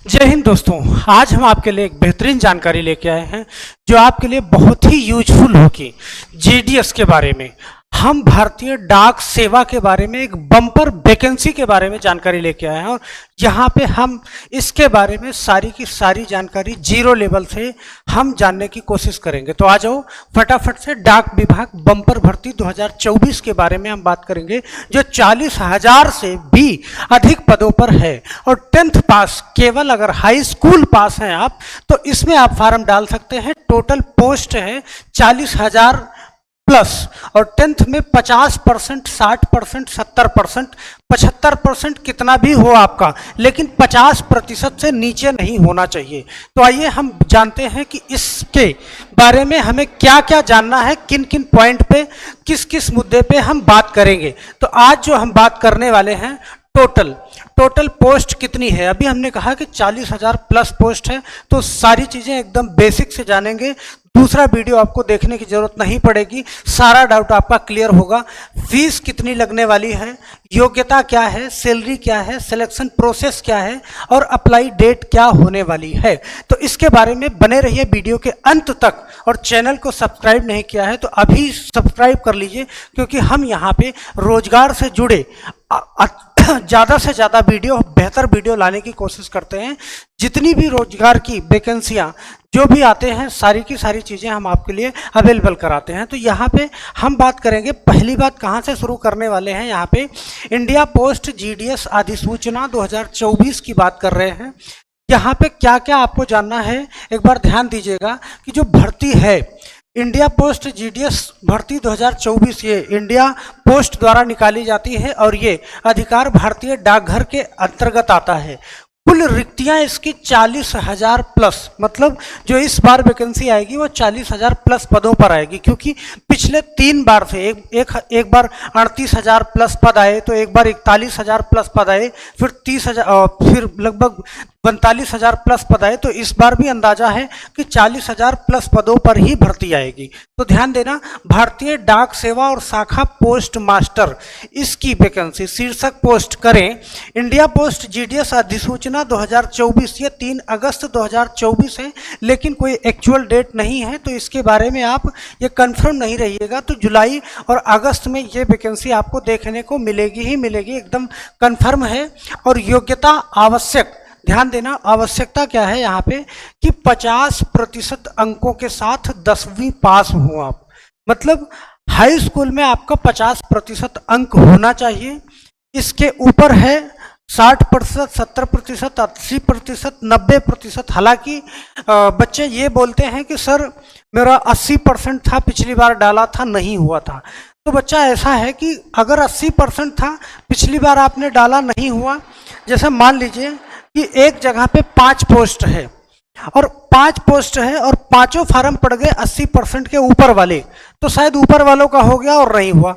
जय हिंद दोस्तों। आज हम आपके लिए एक बेहतरीन जानकारी लेके आए हैं जो आपके लिए बहुत ही यूजफुल होगी। जीडीएस के बारे में, हम भारतीय डाक सेवा के बारे में एक बम्पर वैकेंसी के बारे में जानकारी लेके आए हैं और यहाँ पे हम इसके बारे में सारी की सारी जानकारी जीरो लेवल से हम जानने की कोशिश करेंगे। तो आ जाओ फटाफट से। डाक विभाग बम्पर भर्ती 2024 के बारे में हम बात करेंगे जो 40,000 से भी अधिक पदों पर है और 10th पास, केवल अगर हाई स्कूल पास हैं आप तो इसमें आप फार्म डाल सकते हैं। टोटल पोस्ट है 40,000 प्लस और 10th में 50%, 60%, 70%, 75% कितना भी हो आपका, लेकिन 50% से नीचे नहीं होना चाहिए। तो आइए हम जानते हैं कि इसके बारे में हमें क्या क्या जानना है, किन किन पॉइंट पे, किस किस मुद्दे पे हम बात करेंगे। तो आज जो हम बात करने वाले हैं टोटल पोस्ट कितनी है। अभी हमने कहा कि 40,000 प्लस पोस्ट है, तो सारी चीज़ें एकदम बेसिक से जानेंगे। दूसरा वीडियो आपको देखने की जरूरत नहीं पड़ेगी, सारा डाउट आपका क्लियर होगा। फीस कितनी लगने वाली है, योग्यता क्या है, सैलरी क्या है, सिलेक्शन प्रोसेस क्या है और अप्लाई डेट क्या होने वाली है। तो इसके बारे में बने रहिए वीडियो के अंत तक। और चैनल को सब्सक्राइब नहीं किया है तो अभी सब्सक्राइब कर लीजिए, क्योंकि हम यहाँ पे रोजगार से जुड़े ज़्यादा से ज़्यादा वीडियो, बेहतर वीडियो लाने की कोशिश करते हैं। जितनी भी रोजगार की वैकेंसियां जो भी आते हैं, सारी की सारी चीज़ें हम आपके लिए अवेलेबल कराते हैं। तो यहाँ पे हम बात करेंगे, पहली बात कहाँ से शुरू करने वाले हैं। यहाँ पे इंडिया पोस्ट जीडीएस अधिसूचना 2024 की बात कर रहे हैं। यहाँ पे क्या क्या आपको जानना है, एक बार ध्यान दीजिएगा कि जो भर्ती है इंडिया पोस्ट जीडीएस भर्ती 2024, ये इंडिया पोस्ट द्वारा निकाली जाती है और ये अधिकार भारतीय डाकघर के अंतर्गत आता है। कुल रिक्तियां इसकी 40,000 प्लस, मतलब जो इस बार वैकेंसी आएगी वो 40,000 प्लस पदों पर आएगी, क्योंकि पिछले 3 बार से एक बार 38,000 प्लस पद आए, तो एक बार 41,000 प्लस पद आए, फिर 30,000, फिर लगभग 42,000 प्लस पद आए। तो इस बार भी अंदाजा है कि 40,000 प्लस पदों पर ही भर्ती आएगी। तो ध्यान देना, भारतीय डाक सेवा और शाखा पोस्ट मास्टर, इसकी वैकेंसी शीर्षक पोस्ट करें इंडिया पोस्ट जीडीएस अधिसूचना 2024। ये 3 अगस्त 2024 है, लेकिन कोई एक्चुअल डेट नहीं है, तो इसके बारे में आप ये कंफर्म नहीं रहिएगा। तो जुलाई और अगस्त में ये वैकेंसी आपको देखने को मिलेगी ही मिलेगी, एकदम कंफर्म है। और योग्यता आवश्यक, ध्यान देना, आवश्यकता क्या है यहाँ पे कि 50% अंकों के साथ 10वीं पास हो आप, मतलब हाई स्कूल में आपका 50% अंक होना चाहिए। इसके ऊपर है 60%, 70%, 80%, 90%। हालांकि बच्चे ये बोलते हैं कि सर मेरा 80% था, पिछली बार डाला था नहीं हुआ था। तो बच्चा ऐसा है कि अगर 80% था, पिछली बार आपने डाला नहीं हुआ, जैसे मान लीजिए कि एक जगह पे 5 पोस्ट है और 5 पोस्ट है और पांचों फार्म पड़ गए 80% के ऊपर वाले, तो शायद ऊपर वालों का हो गया और नहीं हुआ।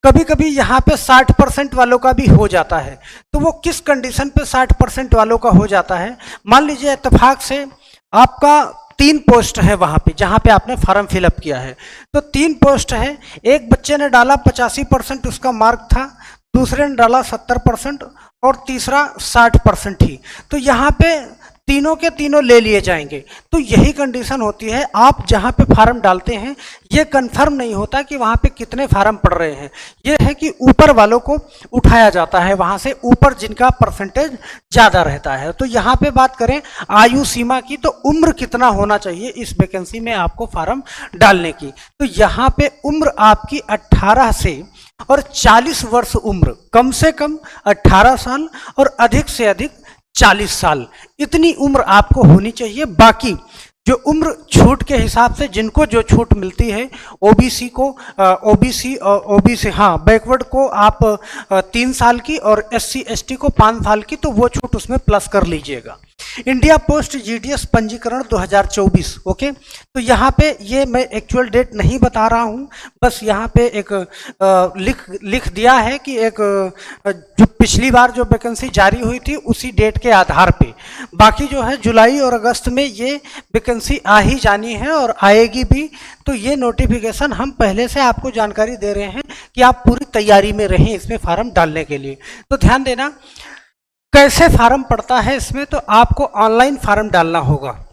कभी कभी यहाँ पे 60% वालों का भी हो जाता है। तो वो किस कंडीशन पे 60% वालों का हो जाता है, मान लीजिए इत्तेफाक से आपका 3 पोस्ट है वहाँ पे जहाँ पे आपने फॉर्म फिलअप किया है, तो 3 पोस्ट है। एक बच्चे ने डाला 85% उसका मार्क था, दूसरे ने डाला 70% और तीसरा 60% ही। तो यहाँ पे तीनों के तीनों ले लिए जाएंगे। तो यही कंडीशन होती है, आप जहाँ पे फार्म डालते हैं ये कंफर्म नहीं होता कि वहाँ पे कितने फार्म पड़ रहे हैं। ये है कि ऊपर वालों को उठाया जाता है, वहाँ से ऊपर जिनका परसेंटेज ज़्यादा रहता है। तो यहाँ पे बात करें आयु सीमा की, तो उम्र कितना होना चाहिए इस वैकेंसी में आपको फार्म डालने की। तो यहाँ पे उम्र आपकी 18 से और 40 वर्ष उम्र, कम से कम 18 साल और अधिक से अधिक 40 साल, इतनी उम्र आपको होनी चाहिए। बाकी जो उम्र छूट के हिसाब से जिनको जो छूट मिलती है, ओबीसी को ओबीसी हाँ बैकवर्ड को आप 3 साल की और एससी एसटी को 5 साल की, तो वो छूट उसमें प्लस कर लीजिएगा। इंडिया पोस्ट जीडीएस पंजीकरण 2024, ओके। तो यहाँ पे ये मैं एक्चुअल डेट नहीं बता रहा हूँ, बस यहाँ पे एक लिख दिया है कि एक जो पिछली बार जो वैकेंसी जारी हुई थी उसी डेट के आधार पे। बाकी जो है जुलाई और अगस्त में ये वैकेंसी आ ही जानी है और आएगी भी। तो ये नोटिफिकेशन हम पहले से आपको जानकारी दे रहे हैं कि आप पूरी तैयारी में रहें इसमें फार्म डालने के लिए। तो ध्यान देना, कैसे फार्म पड़ता है इसमें, तो आपको ऑनलाइन फार्म डालना होगा,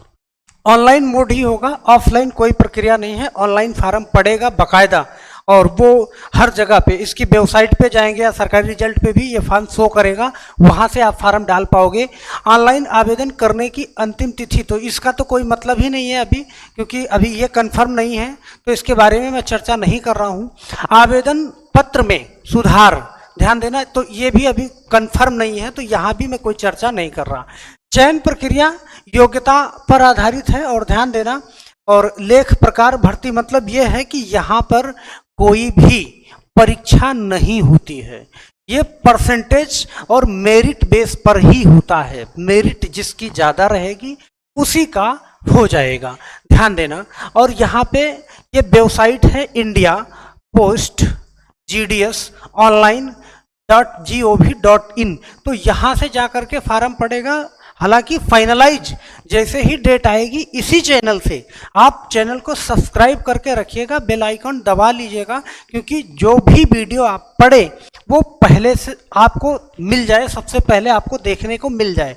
ऑनलाइन मोड ही होगा, ऑफलाइन कोई प्रक्रिया नहीं है। ऑनलाइन फार्म पड़ेगा बाकायदा, और वो हर जगह पे इसकी वेबसाइट पे जाएंगे या सरकारी रिजल्ट पे भी ये फॉर्म शो करेगा, वहाँ से आप फार्म डाल पाओगे। ऑनलाइन आवेदन करने की अंतिम तिथि, तो इसका तो कोई मतलब ही नहीं है अभी, क्योंकि अभी ये कंफर्म नहीं है, तो इसके बारे में मैं चर्चा नहीं कर रहा हूँ। आवेदन पत्र में सुधार, ध्यान देना, तो ये भी अभी कंफर्म नहीं है, तो यहाँ भी मैं कोई चर्चा नहीं कर रहा। चयन प्रक्रिया योग्यता पर आधारित है, और ध्यान देना, और लेख प्रकार भर्ती, मतलब ये है कि यहाँ पर कोई भी परीक्षा नहीं होती है, ये परसेंटेज और मेरिट बेस पर ही होता है। मेरिट जिसकी ज़्यादा रहेगी उसी का हो जाएगा, ध्यान देना। और यहाँ पे ये वेबसाइट है इंडिया पोस्ट GDS online.gov.in, तो यहाँ से जाकर के फार्म पड़ेगा। हालांकि फाइनलाइज जैसे ही डेट आएगी, इसी चैनल से आप चैनल को सब्सक्राइब करके रखिएगा, बेल आइकन दबा लीजिएगा, क्योंकि जो भी वीडियो आप पढ़े वो पहले से आपको मिल जाए, सबसे पहले आपको देखने को मिल जाए।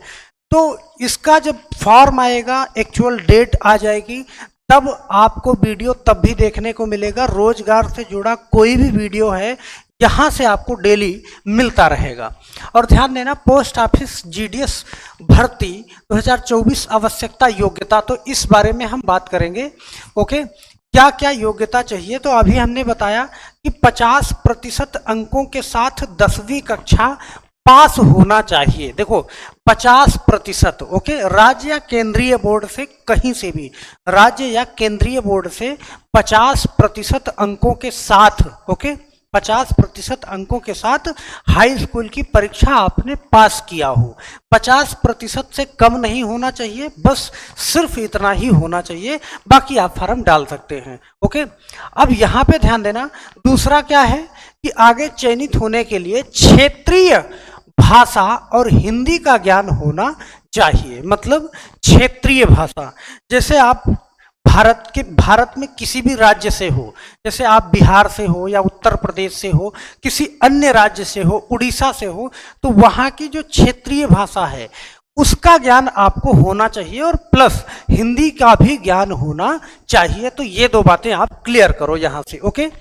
तो इसका जब फॉर्म आएगा, एक्चुअल डेट आ जाएगी, तब आपको वीडियो तब भी देखने को मिलेगा। रोजगार से जुड़ा कोई भी वीडियो है यहाँ से आपको डेली मिलता रहेगा। और ध्यान देना, पोस्ट ऑफिस GDS भर्ती 2024 आवश्यकता योग्यता, तो इस बारे में हम बात करेंगे। ओके, क्या क्या योग्यता चाहिए, तो अभी हमने बताया कि 50% अंकों के साथ 10वीं कक्षा पास होना चाहिए। देखो 50%, ओके, राज्य या केंद्रीय बोर्ड से, कहीं से भी राज्य या केंद्रीय बोर्ड से 50% अंकों के साथ, ओके, 50% अंकों के साथ हाई स्कूल की परीक्षा आपने पास किया हो। 50% से कम नहीं होना चाहिए, बस सिर्फ इतना ही होना चाहिए, बाकी आप फार्म डाल सकते हैं। ओके, अब यहाँ पे ध्यान देना, दूसरा क्या है कि आगे चयनित होने के लिए क्षेत्रीय भाषा और हिंदी का ज्ञान होना चाहिए। मतलब क्षेत्रीय भाषा, जैसे आप भारत में किसी भी राज्य से हो, जैसे आप बिहार से हो या उत्तर प्रदेश से हो, किसी अन्य राज्य से हो, उड़ीसा से हो, तो वहाँ की जो क्षेत्रीय भाषा है उसका ज्ञान आपको होना चाहिए, और प्लस हिंदी का भी ज्ञान होना चाहिए। तो ये दो बातें आप क्लियर करो यहाँ से। ओके,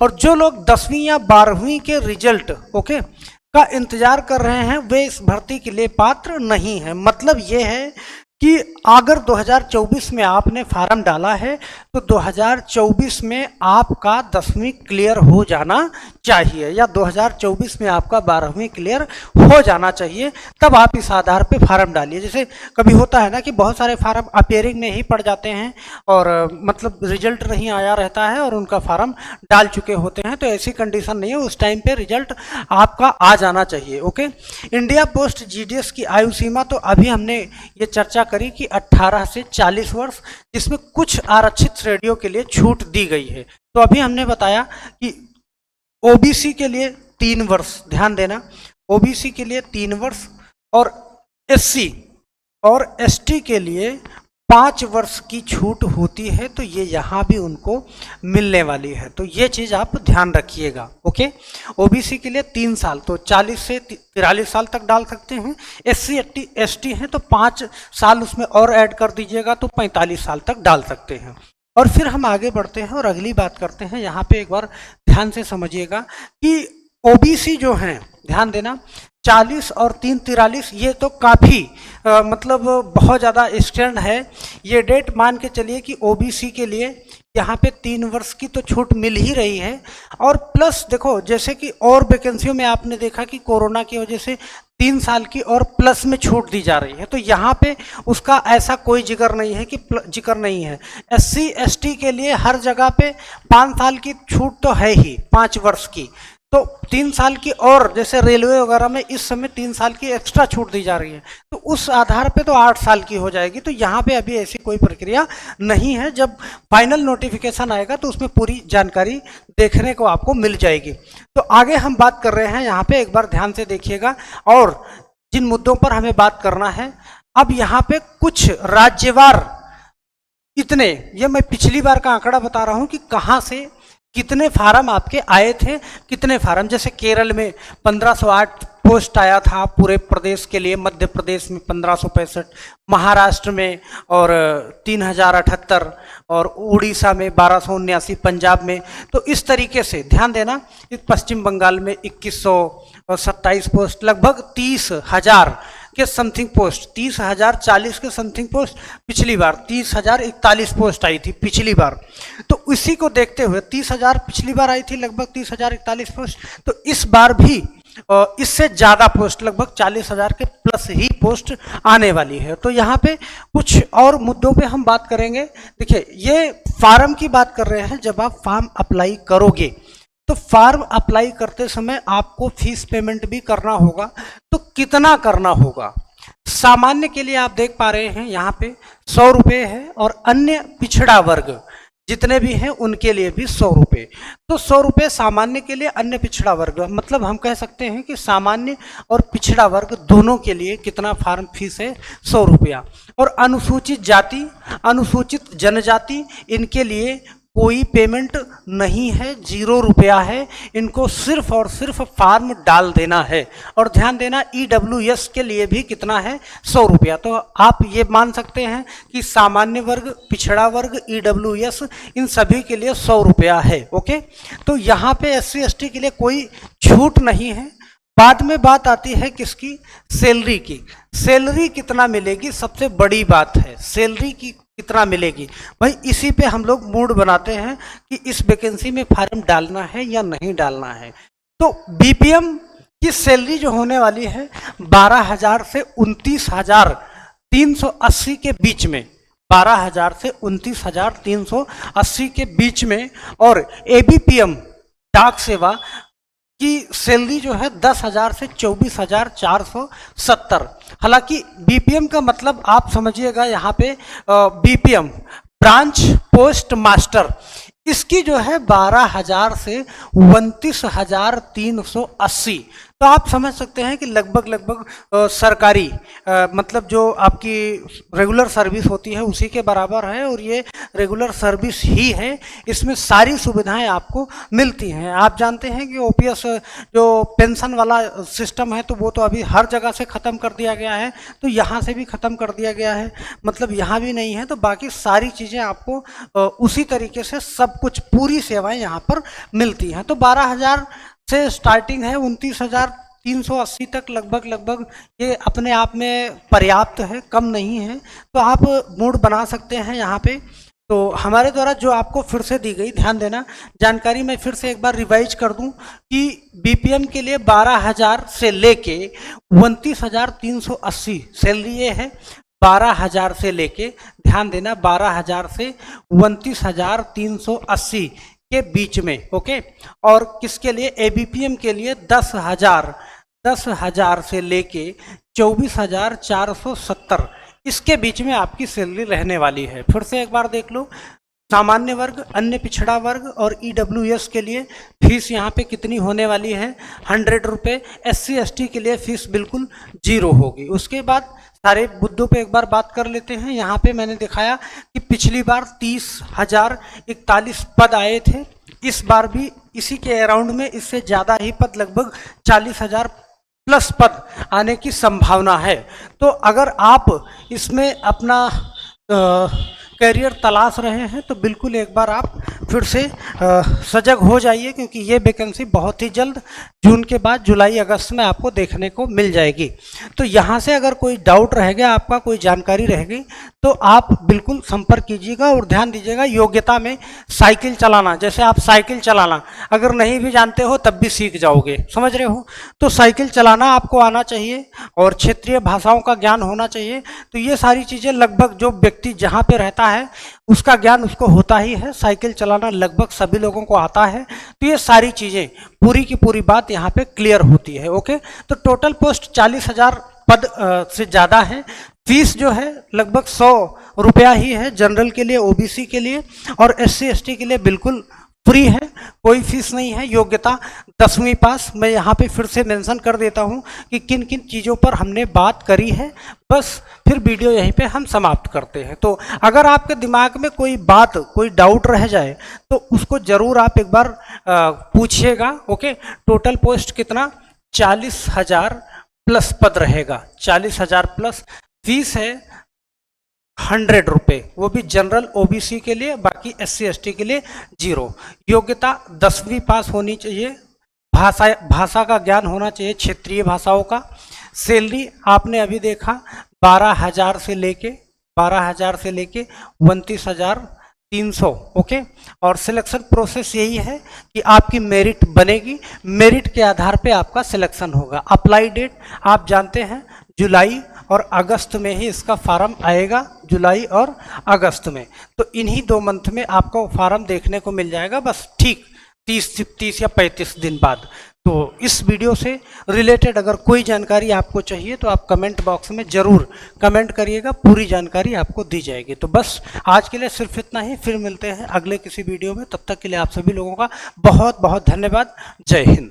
और जो लोग 10वीं या 12वीं के रिजल्ट, ओके, का इंतजार कर रहे हैं, वे इस भर्ती के लिए पात्र नहीं है। मतलब ये है कि अगर 2024 में आपने फार्म डाला है तो 2024 में आपका 10वीं क्लियर हो जाना चाहिए, या 2024 में आपका 12वीं क्लियर हो जाना चाहिए, तब आप इस आधार पे फार्म डालिए। जैसे कभी होता है ना कि बहुत सारे फार्म अपेयरिंग में ही पड़ जाते हैं, और मतलब रिजल्ट नहीं आया रहता है और उनका फार्म डाल चुके होते हैं, तो ऐसी कंडीशन नहीं है, उस टाइम पे रिजल्ट आपका आ जाना चाहिए। ओके, इंडिया पोस्ट GDS की आयु सीमा, तो अभी हमने ये चर्चा करी कि 18 से 40 वर्ष, जिसमें कुछ आरक्षित श्रेणियों के लिए छूट दी गई है। तो अभी हमने बताया कि OBC के लिए 3 वर्ष, ध्यान देना, OBC के लिए 3 वर्ष, और SC और ST के लिए 5 वर्ष की छूट होती है, तो ये यहाँ भी उनको मिलने वाली है, तो ये चीज़ आप ध्यान रखिएगा। ओके, OBC के लिए 3 साल, तो 40 से 43 साल तक डाल सकते हैं। SC ST हैं तो 5 साल उसमें और ऐड कर दीजिएगा, तो 45 साल तक डाल सकते हैं। और फिर हम आगे बढ़ते हैं और अगली बात करते हैं। यहाँ पे एक बार ध्यान से समझिएगा कि OBC जो हैं, ध्यान देना, 40 और 3 43, ये तो काफ़ी मतलब बहुत ज़्यादा एक्सटेंड है ये डेट। मान के चलिए कि OBC के लिए यहाँ पे 3 वर्ष की तो छूट मिल ही रही है, और प्लस देखो जैसे कि और वैकेंसियों में आपने देखा कि कोरोना की वजह से 3 साल की और प्लस में छूट दी जा रही है, तो यहाँ पे उसका ऐसा कोई जिक्र नहीं है कि जिक्र नहीं है। SC ST के लिए हर जगह पे 5 साल की छूट तो है ही, 5 वर्ष की, तो 3 साल की, और जैसे रेलवे वगैरह में इस समय 3 साल की एक्स्ट्रा छूट दी जा रही है, तो उस आधार पे तो 8 साल की हो जाएगी। तो यहाँ पे अभी ऐसी कोई प्रक्रिया नहीं है, जब फाइनल नोटिफिकेशन आएगा तो उसमें पूरी जानकारी देखने को आपको मिल जाएगी। तो आगे हम बात कर रहे हैं, यहाँ पे एक बार ध्यान से देखिएगा, और जिन मुद्दों पर हमें बात करना है, अब यहाँ पे कुछ राज्यवार, इतने, ये मैं पिछली बार का आंकड़ा बता रहा हूँ कि कहाँ से कितने फार्म आपके आए थे, कितने फार्म, जैसे केरल में 1508 पोस्ट आया था पूरे प्रदेश के लिए, मध्य प्रदेश में 1565, महाराष्ट्र में और 3078 और उड़ीसा में 1279, पंजाब में। तो इस तरीके से ध्यान देना, पश्चिम बंगाल में 2127 पोस्ट, लगभग 30,000 के समथिंग पोस्ट, 30,040 के समथिंग पोस्ट पिछली बार, 30,041 पोस्ट आई थी पिछली बार। तो इसी को देखते हुए 30,000 पिछली बार आई थी, लगभग 30,041 पोस्ट, तो इस बार भी इससे ज़्यादा पोस्ट, लगभग 40,000 के प्लस ही पोस्ट आने वाली है। तो यहाँ पे कुछ और मुद्दों पे हम बात करेंगे। देखिए, ये फार्म की बात कर रहे हैं। जब आप फॉर्म अप्लाई करोगे तो फॉर्म अप्लाई करते समय आपको फीस पेमेंट भी करना होगा। तो कितना करना होगा? सामान्य के लिए आप देख पा रहे हैं यहाँ पे 100 रुपये है, और अन्य पिछड़ा वर्ग जितने भी हैं उनके लिए भी 100 रुपये। तो 100 रुपये सामान्य के लिए, अन्य पिछड़ा वर्ग, मतलब हम कह सकते हैं कि सामान्य और पिछड़ा वर्ग दोनों के लिए कितना फार्म फीस है? 100 रुपया। और अनुसूचित जाति, अनुसूचित जनजाति, इनके लिए कोई पेमेंट नहीं है, 0 रुपया है। इनको सिर्फ और सिर्फ फार्म डाल देना है। और ध्यान देना, EWS के लिए भी कितना है? 100 रुपया। तो आप ये मान सकते हैं कि सामान्य वर्ग, पिछड़ा वर्ग, EWS, इन सभी के लिए 100 रुपया है। ओके, तो यहाँ पे SC ST के लिए कोई छूट नहीं है। बाद में बात आती है किसकी? सैलरी की। सैलरी कितना मिलेगी, सबसे बड़ी बात है सैलरी की कितना मिलेगी। भाई इसी पे हम लोग मूड बनाते हैं कि इस वैकेंसी में फार्म डालना है या नहीं डालना है। तो BPM की सैलरी जो होने वाली है 12,000 से 29,380 के बीच में, 12,000 से 29,380 के बीच में। और ABPM डाक सेवा की सैलरी जो है 10,000 से 24,470। हालांकि BPM का मतलब आप समझिएगा यहाँ पे BPM ब्रांच पोस्ट मास्टर, इसकी जो है 12,000 से 29,380। तो आप समझ सकते हैं कि लगभग सरकारी मतलब जो आपकी रेगुलर सर्विस होती है उसी के बराबर है। और ये रेगुलर सर्विस ही है, इसमें सारी सुविधाएं आपको मिलती हैं। आप जानते हैं कि OPS जो पेंशन वाला सिस्टम है तो वो तो अभी हर जगह से ख़त्म कर दिया गया है, तो यहाँ से भी ख़त्म कर दिया गया है, मतलब यहाँ भी नहीं है। तो बाकी सारी चीज़ें आपको उसी तरीके से सब कुछ, पूरी सेवाएं यहाँ पर मिलती हैं। तो 12,000 से स्टार्टिंग है, 29,380 तक लगभग ये अपने आप में पर्याप्त है, कम नहीं है। तो आप मूड बना सकते हैं यहाँ पे। तो हमारे द्वारा जो आपको फिर से दी गई, ध्यान देना, जानकारी मैं फिर से एक बार रिवाइज कर दूं कि BPM के लिए 12,000 से लेके 29,380 सैलरी ये है। 12,000 से लेके, ध्यान देना, 12,000 से 29,380 के बीच में। ओके, और किसके लिए? ABPM के लिए 10,000 से लेके 24,470, इसके बीच में आपकी सैलरी रहने वाली है। फिर से एक बार देख लो, सामान्य वर्ग, अन्य पिछड़ा वर्ग और EWS के लिए फीस यहाँ पे कितनी होने वाली है? 100 रुपये। SC ST के लिए फीस बिल्कुल 0 होगी। उसके बाद सारे मुद्दों पे एक बार बात कर लेते हैं। यहाँ पे मैंने दिखाया कि पिछली बार 30,041 पद आए थे, इस बार भी इसी के अराउंड में, इससे ज़्यादा ही पद, लगभग 40,000 प्लस पद आने की संभावना है। तो अगर आप इसमें अपना करियर तलाश रहे हैं तो बिल्कुल एक बार आप फिर से सजग हो जाइए, क्योंकि ये वैकेंसी बहुत ही जल्द जून के बाद जुलाई अगस्त में आपको देखने को मिल जाएगी। तो यहाँ से अगर कोई डाउट रह गया आपका, कोई जानकारी रह गई, तो आप बिल्कुल संपर्क कीजिएगा। और ध्यान दीजिएगा, योग्यता में साइकिल चलाना, जैसे आप साइकिल चलाना अगर नहीं भी जानते हो तब भी सीख जाओगे, समझ रहे हो? तो साइकिल चलाना आपको आना चाहिए और क्षेत्रीय भाषाओं का ज्ञान होना चाहिए। तो ये सारी चीज़ें लगभग जो व्यक्ति जहाँ पे रहता है उसका ज्ञान उसको होता ही है। साइकिल चलाना लगभग सभी लोगों को आता है। तो ये सारी चीज़ें, पूरी की पूरी बात यहाँ पे क्लियर होती है। ओके, तो टोटल पोस्ट 40,000 पद से ज़्यादा है। फीस जो है लगभग 100 रुपया ही है, जनरल के लिए, OBC के लिए, और SC ST के लिए बिल्कुल फ्री है, कोई फीस नहीं है। योग्यता 10वीं पास। मैं यहाँ पे फिर से मेंशन कर देता हूँ कि किन किन चीज़ों पर हमने बात करी है। बस फिर वीडियो यहीं पे हम समाप्त करते हैं। तो अगर आपके दिमाग में कोई बात, कोई डाउट रह जाए तो उसको ज़रूर आप एक बार पूछिएगा। ओके, टोटल पोस्ट कितना? 40,000 प्लस पद रहेगा, 40,000 प्लस। फीस है 100 रुपये, वो भी जनरल ओबीसी के लिए, बाकी SC ST के लिए 0। योग्यता 10वीं पास होनी चाहिए। भाषा का ज्ञान होना चाहिए, क्षेत्रीय भाषाओं का। सैलरी आपने अभी देखा 12,000 से लेके 29,300। ओके, और सिलेक्शन प्रोसेस यही है कि आपकी मेरिट बनेगी, मेरिट के आधार पे आपका सिलेक्शन होगा। अप्लाई डेट आप जानते हैं जुलाई और अगस्त में ही इसका फार्म आएगा, जुलाई और अगस्त में। तो इन्हीं 2 मंथ में आपको फार्म देखने को मिल जाएगा, बस ठीक 30 या 35 दिन बाद। तो इस वीडियो से रिलेटेड अगर कोई जानकारी आपको चाहिए तो आप कमेंट बॉक्स में ज़रूर कमेंट करिएगा, पूरी जानकारी आपको दी जाएगी। तो बस आज के लिए सिर्फ इतना ही, फिर मिलते हैं अगले किसी वीडियो में। तब तक के लिए आप सभी लोगों का बहुत बहुत धन्यवाद। जय हिंद।